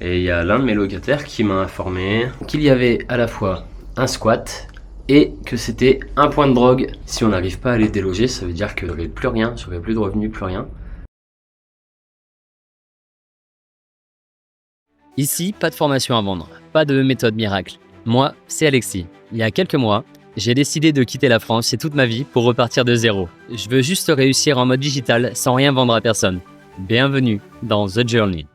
Et il y a l'un de mes locataires qui m'a informé qu'il y avait à la fois un squat et que c'était un point de drogue. Si on n'arrive pas à les déloger, ça veut dire que j'aurai plus rien, j'aurai plus de revenus, plus rien. Ici, pas de formation à vendre, pas de méthode miracle. Moi, c'est Alexis. Il y a quelques mois, j'ai décidé de quitter la France et toute ma vie pour repartir de zéro. Je veux juste réussir en mode digital sans rien vendre à personne. Bienvenue dans The Journey.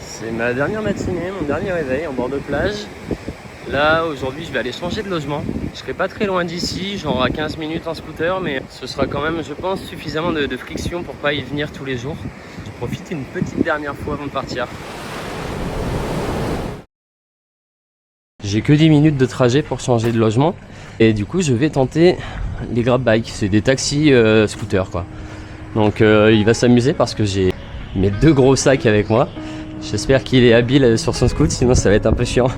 C'est ma dernière matinée, mon dernier réveil en bord de plage. Là, aujourd'hui, je vais aller changer de logement. Je serai pas très loin d'ici, genre à 15 minutes en scooter, mais ce sera quand même, je pense, suffisamment de friction pour pas y venir tous les jours. Je profite une petite dernière fois avant de partir. J'ai que 10 minutes de trajet pour changer de logement. Et du coup, je vais tenter les grab bikes. C'est des taxis scooters, quoi. Donc, il va s'amuser parce que j'ai mes 2 gros sacs avec moi. J'espère qu'il est habile sur son scoot, sinon ça va être un peu chiant.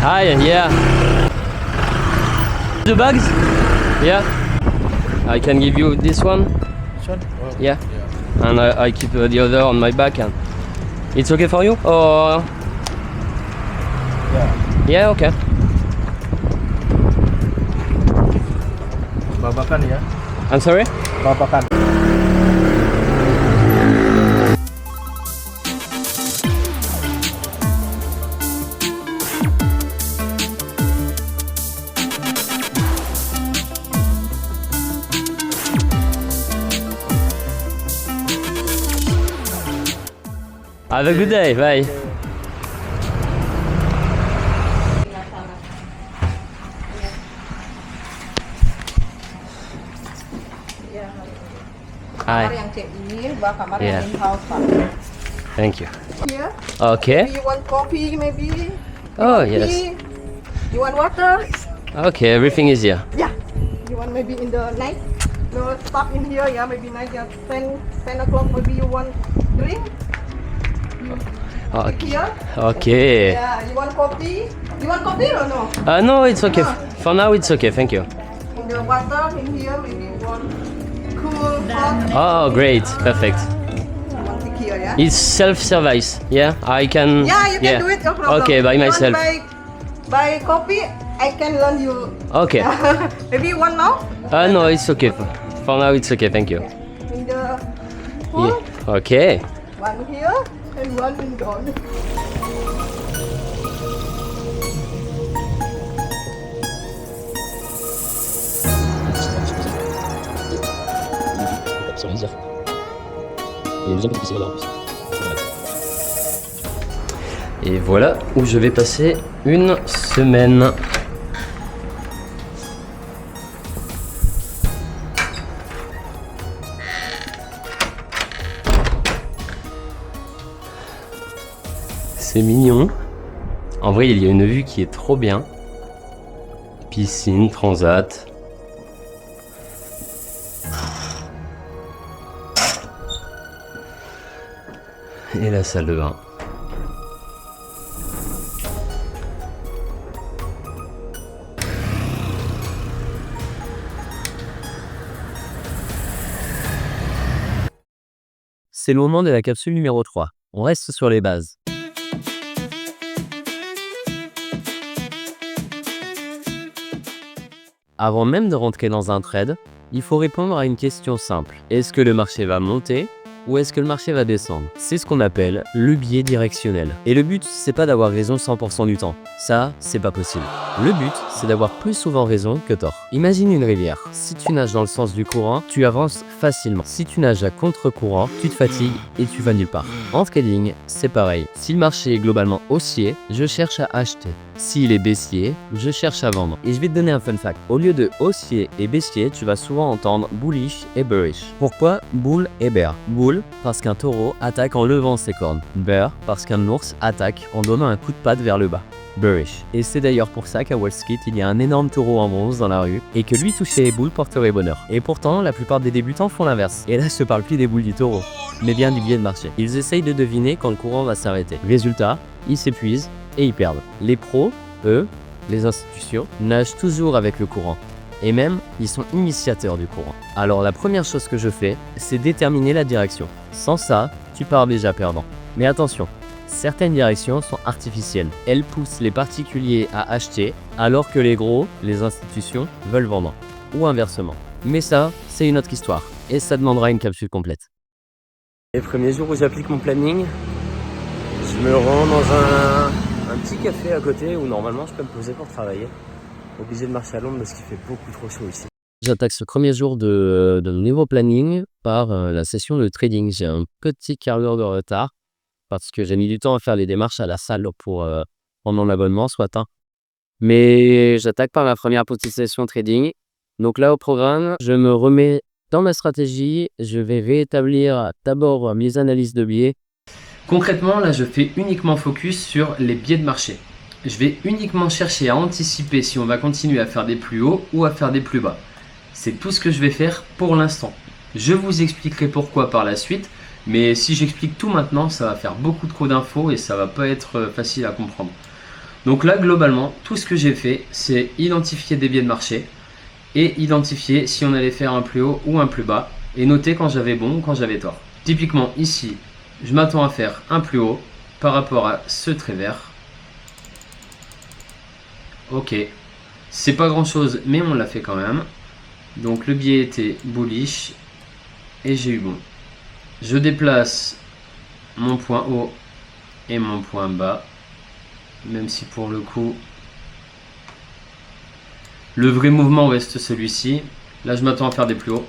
Hi, yeah. The bags? Yeah. I can give you this one. Yeah. And I keep the other on my back. And it's okay for you? Or yeah, okay. Babakan ya. I'm sorry? Babakan. Have a good day, bye. Hi. Kamar yang cek ini, dua kamar Yeah. yang in-house, Pak. Thank you. Here, Okay. maybe you want coffee, maybe. Oh, Tea? yes. You want water? Okay, everything is here. Yeah. You want maybe in the night? No, stop in here, yeah, maybe night, yeah, 10 o'clock, maybe you want drink? Okay. Here? Okay. Yeah, you want coffee? You want coffee or no? No, it's okay. No. For now, it's okay. Thank you. In the water, in here, maybe you want cool, hot. Oh, great. Perfect. You want it here, yeah? It's self-service. Yeah, I can. Yeah, you can do it, no problem. Okay, by You want myself. buy coffee, I can lend you. Okay. Maybe you want now? No, it's okay. For now, it's okay. Thank you. In the pool, Yeah. Okay. one here and one in down. Et voilà où je vais passer une semaine. C'est mignon. En vrai, il y a une vue qui est trop bien. Piscine, transat. Et la salle de bain. C'est le moment de la capsule numéro 3. On reste sur les bases. Avant même de rentrer dans un trade, il faut répondre à une question simple. Est-ce que le marché va monter ou est-ce que le marché va descendre? C'est ce qu'on appelle le biais directionnel. Et le but, c'est pas d'avoir raison 100% du temps. Ça, c'est pas possible. Le but, c'est d'avoir plus souvent raison que tort. Imagine une rivière. Si tu nages dans le sens du courant, tu avances facilement. Si tu nages à contre-courant, tu te fatigues et tu vas nulle part. En trading, c'est pareil. Si le marché est globalement haussier, je cherche à acheter. S'il est baissier, je cherche à vendre. Et je vais te donner un fun fact. Au lieu de haussier et baissier, tu vas souvent entendre bullish et bearish. Pourquoi bull et bear? Bull, parce qu'un taureau attaque en levant ses cornes. Bear, parce qu'un ours attaque en donnant un coup de patte vers le bas. bearish. Et c'est d'ailleurs pour ça qu'à Wall Street, il y a un énorme taureau en bronze dans la rue et que lui toucher les boules porterait bonheur. Et pourtant, la plupart des débutants font l'inverse. Et là, je te parle plus des boules du taureau, mais bien du biais de marché. Ils essayent de deviner quand le courant va s'arrêter. Résultat, ils s'épuisent et ils perdent. Les pros, eux, les institutions, nagent toujours avec le courant. Et même, ils sont initiateurs du courant. Alors la première chose que je fais, c'est déterminer la direction. Sans ça, tu pars déjà perdant. Mais attention, certaines directions sont artificielles. Elles poussent les particuliers à acheter, alors que les gros, les institutions, veulent vendre. Ou inversement. Mais ça, c'est une autre histoire. Et ça demandera une capsule complète. Les premiers jours où j'applique mon planning, je me rends dans un petit café à côté où normalement je peux me poser pour travailler. Obligé de marcher à l'ombre parce qu'il fait beaucoup trop chaud ici. J'attaque ce premier jour de nouveau planning par la session de trading. J'ai un petit quart d'heure de retard parce que j'ai mis du temps à faire les démarches à la salle pour prendre mon abonnement, soit un. Mais j'attaque par la première petite session trading. Donc là, au programme, je me remets dans ma stratégie. Je vais réétablir d'abord mes analyses de biais. Concrètement, là, je fais uniquement focus sur les biais de marché. Je vais uniquement chercher à anticiper si on va continuer à faire des plus hauts ou à faire des plus bas. C'est tout ce que je vais faire pour l'instant. Je vous expliquerai pourquoi par la suite, mais si j'explique tout maintenant, ça va faire beaucoup trop d'infos et ça va pas être facile à comprendre. Donc là, globalement, tout ce que j'ai fait, c'est identifier des biais de marché et identifier si on allait faire un plus haut ou un plus bas et noter quand j'avais bon ou quand j'avais tort. Typiquement ici, je m'attends à faire un plus haut par rapport à ce trait vert. Ok, c'est pas grand chose, mais on l'a fait quand même. Donc le biais était bullish et j'ai eu bon. Je déplace mon point haut et mon point bas, même si pour le coup, le vrai mouvement reste celui-ci. Là, je m'attends à faire des plus hauts.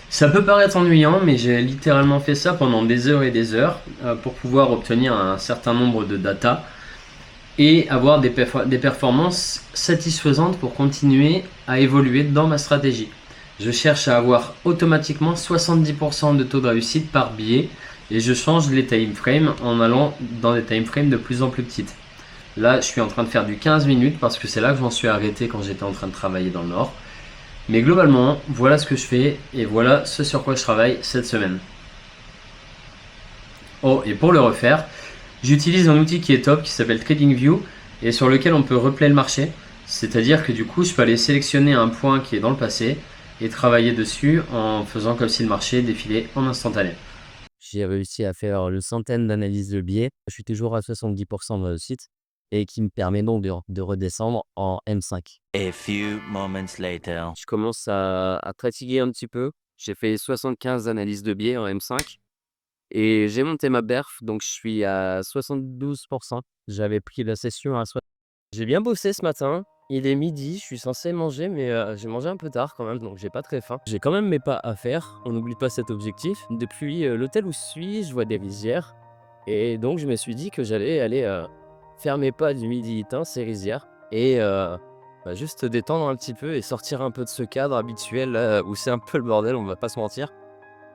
Ça peut paraître ennuyant, mais j'ai littéralement fait ça pendant des heures et des heures pour pouvoir obtenir un certain nombre de data et avoir des performances satisfaisantes pour continuer à évoluer dans ma stratégie. Je cherche à avoir automatiquement 70% de taux de réussite par biais et je change les time frames en allant dans des time frames de plus en plus petites. Là, je suis en train de faire du 15 minutes parce que c'est là que j'en suis arrêté quand j'étais en train de travailler dans le Nord. Mais globalement, voilà ce que je fais et voilà ce sur quoi je travaille cette semaine. Oh, et pour le refaire, j'utilise un outil qui est top, qui s'appelle TradingView et sur lequel on peut replayer le marché. C'est-à-dire que du coup, je peux aller sélectionner un point qui est dans le passé et travailler dessus en faisant comme si le marché défilait en instantané. J'ai réussi à faire une centaine d'analyses de biais. Je suis toujours à 70% de réussite et qui me permet donc de redescendre en M5. A few moments later. Je commence à fatiguer un petit peu. J'ai fait 75 analyses de biais en M5 et j'ai monté ma perf, donc je suis à 72%. J'avais pris la session à 60. J'ai bien bossé ce matin. Il est midi, je suis censé manger, mais j'ai mangé un peu tard quand même, donc j'ai pas très faim. J'ai quand même mes pas à faire, on n'oublie pas cet objectif. Depuis l'hôtel où je suis, je vois des rizières. Et donc je me suis dit que j'allais aller faire mes pas du midi éteint, ces rizières. Et juste détendre un petit peu et sortir un peu de ce cadre habituel là, où c'est un peu le bordel, on va pas se mentir.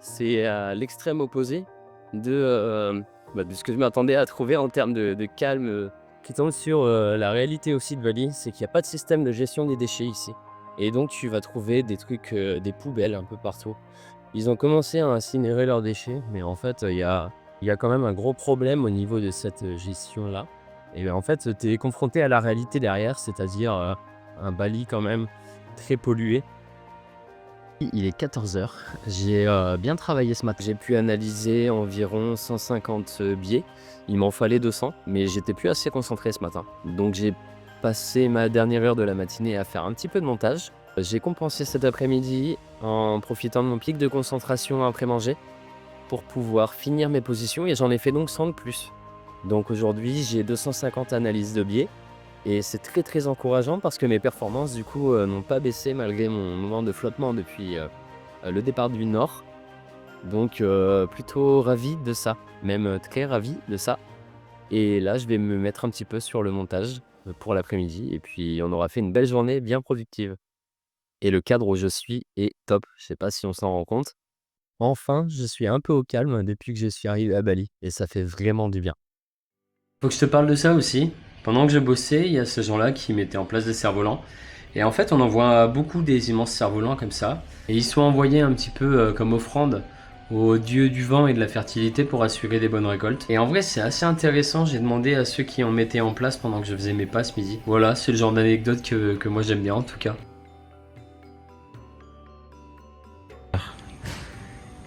C'est à l'extrême opposé de ce que je m'attendais à trouver en termes de calme. Qui tombe sur la réalité aussi de Bali, c'est qu'il n'y a pas de système de gestion des déchets ici. Et donc tu vas trouver des trucs, des poubelles un peu partout. Ils ont commencé à incinérer leurs déchets, mais en fait, il y a quand même un gros problème au niveau de cette gestion-là. Et en fait, tu es confronté à la réalité derrière, c'est-à-dire un Bali quand même très pollué. Il est 14h. J'ai bien travaillé ce matin. J'ai pu analyser environ 150 biais. Il m'en fallait 200, mais j'étais plus assez concentré ce matin. Donc j'ai passé ma dernière heure de la matinée à faire un petit peu de montage. J'ai compensé cet après-midi en profitant de mon pic de concentration après manger pour pouvoir finir mes positions et j'en ai fait donc 100 de plus. Donc aujourd'hui, j'ai 250 analyses de biais. Et c'est très très encourageant parce que mes performances du coup n'ont pas baissé malgré mon moment de flottement depuis le départ du Nord. Donc plutôt ravi de ça, même très ravi de ça. Et là je vais me mettre un petit peu sur le montage pour l'après-midi et puis on aura fait une belle journée bien productive. Et le cadre où je suis est top, je sais pas si on s'en rend compte. Enfin, je suis un peu au calme depuis que je suis arrivé à Bali et ça fait vraiment du bien. Faut que je te parle de ça aussi. Pendant que je bossais, il y a ces gens-là qui mettaient en place des cerfs-volants. Et en fait, on en voit beaucoup des immenses cerfs-volants comme ça. Et ils sont envoyés un petit peu comme offrande aux dieux du vent et de la fertilité pour assurer des bonnes récoltes. Et en vrai, c'est assez intéressant. J'ai demandé à ceux qui en mettaient en place pendant que je faisais mes pas ce midi. Voilà, c'est le genre d'anecdote que moi j'aime bien en tout cas.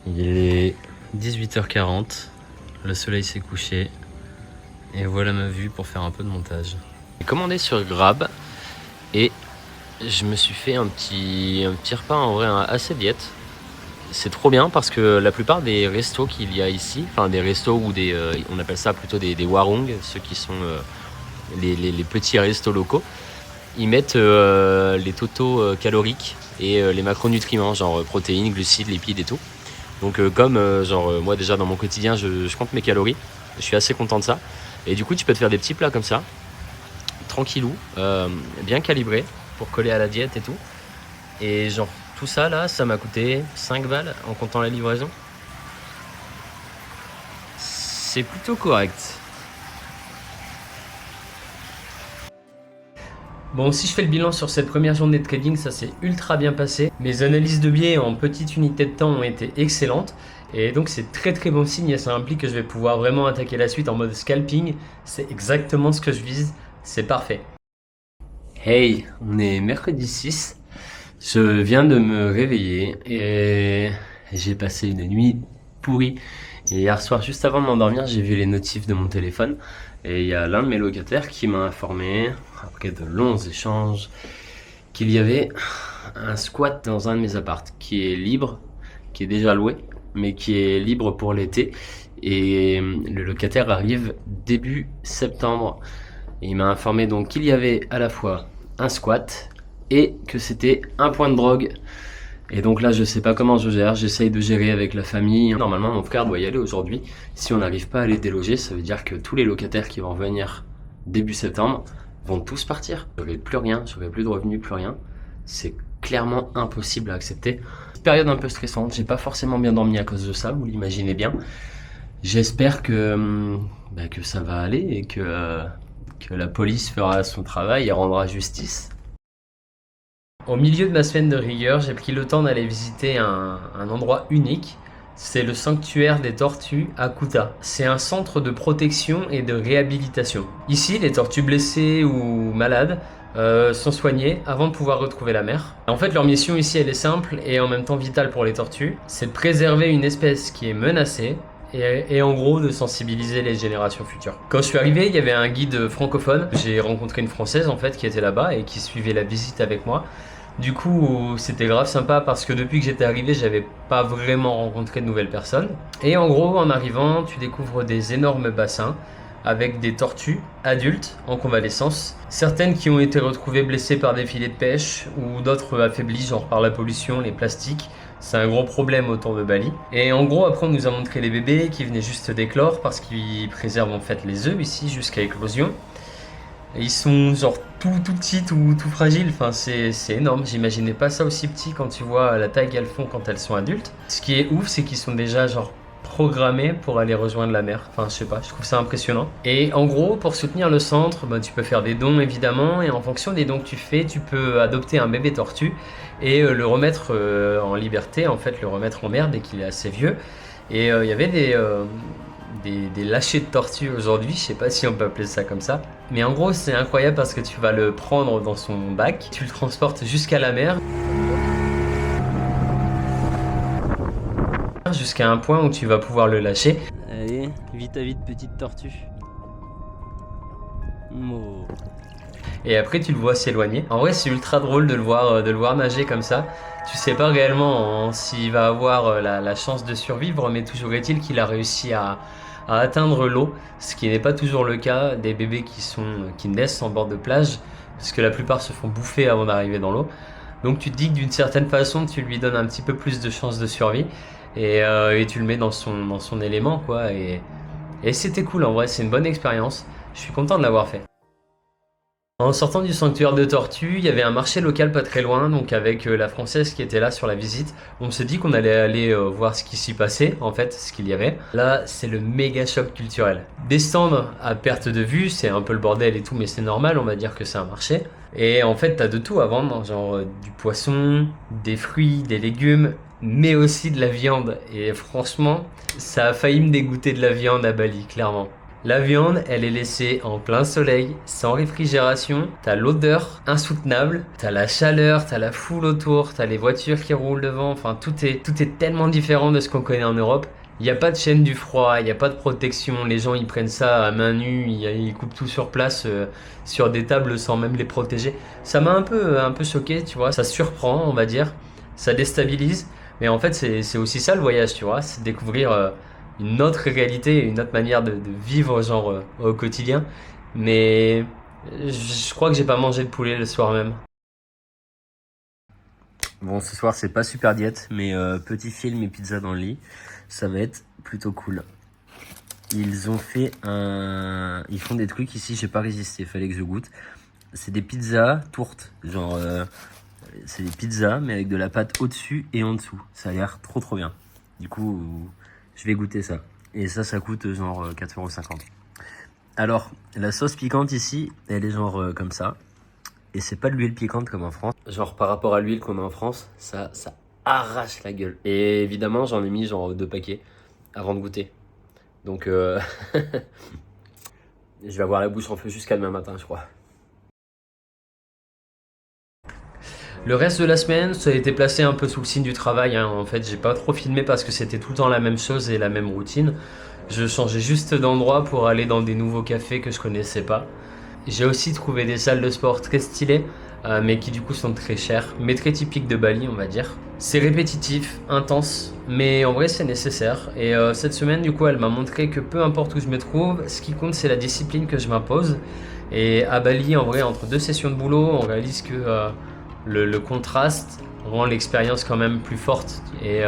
Il est 18h40, le soleil s'est couché et voilà ma vue pour faire un peu de montage. J'ai commandé sur Grab et je me suis fait un petit repas en vrai assez diète. C'est trop bien parce que la plupart des restos qu'il y a ici, enfin des restos ou on appelle ça plutôt des warung, ceux qui sont les petits restos locaux, ils mettent les totaux caloriques et les macronutriments, genre protéines, glucides, lipides et tout. Donc moi déjà dans mon quotidien je compte mes calories, je suis assez content de ça. Et du coup tu peux te faire des petits plats comme ça, tranquillou, bien calibrés pour coller à la diète et tout. Et genre tout ça là, ça m'a coûté 5 balles en comptant la livraison. C'est plutôt correct. Bon, si je fais le bilan sur cette première journée de trading, ça s'est ultra bien passé. Mes analyses de biais en petite unité de temps ont été excellentes. Et donc c'est très très bon signe et ça implique que je vais pouvoir vraiment attaquer la suite en mode scalping. C'est exactement ce que je vise, c'est parfait. Hey, on est mercredi 6. Je viens de me réveiller et j'ai passé une nuit pourrie. Et hier soir, juste avant de m'endormir, j'ai vu les notifs de mon téléphone. Et il y a l'un de mes locataires qui m'a informé, après de longs échanges, qu'il y avait un squat dans un de mes appartes qui est libre, qui est déjà loué, mais qui est libre pour l'été. Et le locataire arrive début septembre. Et il m'a informé donc qu'il y avait à la fois un squat et que c'était un point de drogue. Et donc là je sais pas comment je gère, j'essaye de gérer avec la famille. Normalement mon frère doit y aller aujourd'hui. Si on n'arrive pas à les déloger, ça veut dire que tous les locataires qui vont venir début septembre vont tous partir. J'aurai plus rien, j'aurai plus de revenus, plus rien. C'est clairement impossible à accepter. Période un peu stressante, j'ai pas forcément bien dormi à cause de ça, vous l'imaginez bien. J'espère que ça va aller et que la police fera son travail et rendra justice. Au milieu de ma semaine de rigueur, j'ai pris le temps d'aller visiter un endroit unique. C'est le sanctuaire des tortues à Kuta. C'est un centre de protection et de réhabilitation. Ici, les tortues blessées ou malades sont soignées avant de pouvoir retrouver la mer. En fait, leur mission ici, elle est simple et en même temps vitale pour les tortues. C'est de préserver une espèce qui est menacée et en gros de sensibiliser les générations futures. Quand je suis arrivé, il y avait un guide francophone. J'ai rencontré une Française en fait qui était là-bas et qui suivait la visite avec moi. Du coup, c'était grave sympa parce que depuis que j'étais arrivé, j'avais pas vraiment rencontré de nouvelles personnes. Et en gros, en arrivant, tu découvres des énormes bassins avec des tortues adultes en convalescence. Certaines qui ont été retrouvées blessées par des filets de pêche ou d'autres affaiblies, genre par la pollution, les plastiques. C'est un gros problème autour de Bali. Et en gros, après, on nous a montré les bébés qui venaient juste d'éclore parce qu'ils préservent en fait les œufs ici jusqu'à éclosion. Et ils sont genre tout petits, tout fragiles, enfin c'est énorme, j'imaginais pas ça aussi petit quand tu vois la taille qu'elles font quand elles sont adultes. Ce qui est ouf, c'est qu'ils sont déjà genre programmés pour aller rejoindre la mer, enfin je sais pas, je trouve ça impressionnant. Et en gros, pour soutenir le centre, tu peux faire des dons évidemment, et en fonction des dons que tu fais, tu peux adopter un bébé tortue et le remettre en liberté, en fait le remettre en mer dès qu'il est assez vieux. Et il y avait des lâchers de tortues aujourd'hui, je sais pas si on peut appeler ça comme ça. Mais en gros c'est incroyable parce que tu vas le prendre dans son bac, tu le transportes jusqu'à la mer. Jusqu'à un point où tu vas pouvoir le lâcher. Allez, vite à vite petite tortue. Oh. Et après tu le vois s'éloigner. En vrai c'est ultra drôle de le voir nager comme ça. Tu sais pas réellement s'il va avoir la chance de survivre, mais toujours est-il qu'il a réussi à atteindre l'eau, ce qui n'est pas toujours le cas des bébés qui naissent en bord de plage, parce que la plupart se font bouffer avant d'arriver dans l'eau. Donc tu te dis que d'une certaine façon tu lui donnes un petit peu plus de chances de survie et tu le mets dans son élément quoi. Et c'était cool en vrai, c'est une bonne expérience. Je suis content de l'avoir fait. En sortant du sanctuaire de tortues, il y avait un marché local pas très loin, donc avec la française qui était là sur la visite. On s'est dit qu'on allait aller voir ce qui s'y passait, en fait, ce qu'il y avait. Là, c'est le méga choc culturel. Des stands à perte de vue, c'est un peu le bordel et tout, mais c'est normal, on va dire que c'est un marché. Et en fait, t'as de tout à vendre, genre du poisson, des fruits, des légumes, mais aussi de la viande. Et franchement, ça a failli me dégoûter de la viande à Bali, clairement. La viande, elle est laissée en plein soleil, sans réfrigération. T'as l'odeur insoutenable, t'as la chaleur, t'as la foule autour, t'as les voitures qui roulent devant. Enfin, tout est tellement différent de ce qu'on connaît en Europe. Il n'y a pas de chaîne du froid, il n'y a pas de protection. Les gens, ils prennent ça à main nue, ils coupent tout sur place, sur des tables sans même les protéger. Ça m'a un peu choqué, tu vois. Ça surprend, on va dire. Ça déstabilise. Mais en fait, c'est aussi ça le voyage, tu vois. C'est découvrir une autre réalité, une autre manière de vivre genre au quotidien. Mais je crois que j'ai pas mangé de poulet le soir même. Bon, ce soir c'est pas super diète, mais petit film et pizza dans le lit, ça va être plutôt cool. Ils font des trucs ici, j'ai pas résisté, fallait que je goûte. C'est des pizzas tourtes, genre c'est des pizzas mais avec de la pâte au-dessus et en dessous. Ça a l'air trop bien. Du coup, je vais goûter ça. Et ça coûte genre 4,50 €. Alors, la sauce piquante ici, elle est genre comme ça. Et c'est pas de l'huile piquante comme en France. Genre par rapport à l'huile qu'on a en France, ça arrache la gueule. Et évidemment, j'en ai mis genre 2 paquets avant de goûter. Donc, je vais avoir la bouche en feu jusqu'à demain matin, je crois. Le reste de la semaine, ça a été placé un peu sous le signe du travail, hein. En fait, j'ai pas trop filmé parce que c'était tout le temps la même chose et la même routine. Je changeais juste d'endroit pour aller dans des nouveaux cafés que je connaissais pas. J'ai aussi trouvé des salles de sport très stylées, mais qui du coup sont très chères, mais très typiques de Bali, on va dire. C'est répétitif, intense, mais en vrai c'est nécessaire. Et cette semaine, du coup, elle m'a montré que peu importe où je me trouve, ce qui compte c'est la discipline que je m'impose. Et à Bali, en vrai, entre 2 sessions de boulot, on réalise que le contraste rend l'expérience quand même plus forte. Et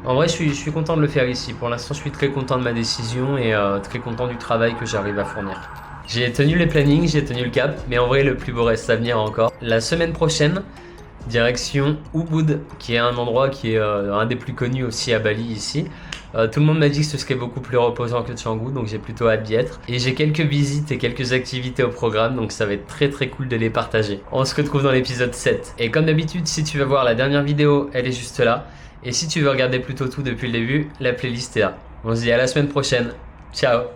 en vrai, je suis content de le faire ici. Pour l'instant, je suis très content de ma décision et très content du travail que j'arrive à fournir. J'ai tenu les plannings, j'ai tenu le cap, mais en vrai, le plus beau reste à venir encore. La semaine prochaine, direction Ubud, qui est un endroit qui est un des plus connus aussi à Bali ici. Tout le monde m'a dit que ce serait beaucoup plus reposant que Canggu, donc j'ai plutôt hâte d'y être. Et j'ai quelques visites et quelques activités au programme, donc ça va être très cool de les partager. On se retrouve dans l'épisode 7. Et comme d'habitude, si tu veux voir la dernière vidéo, elle est juste là. Et si tu veux regarder plutôt tout depuis le début, la playlist est là. On se dit à la semaine prochaine. Ciao!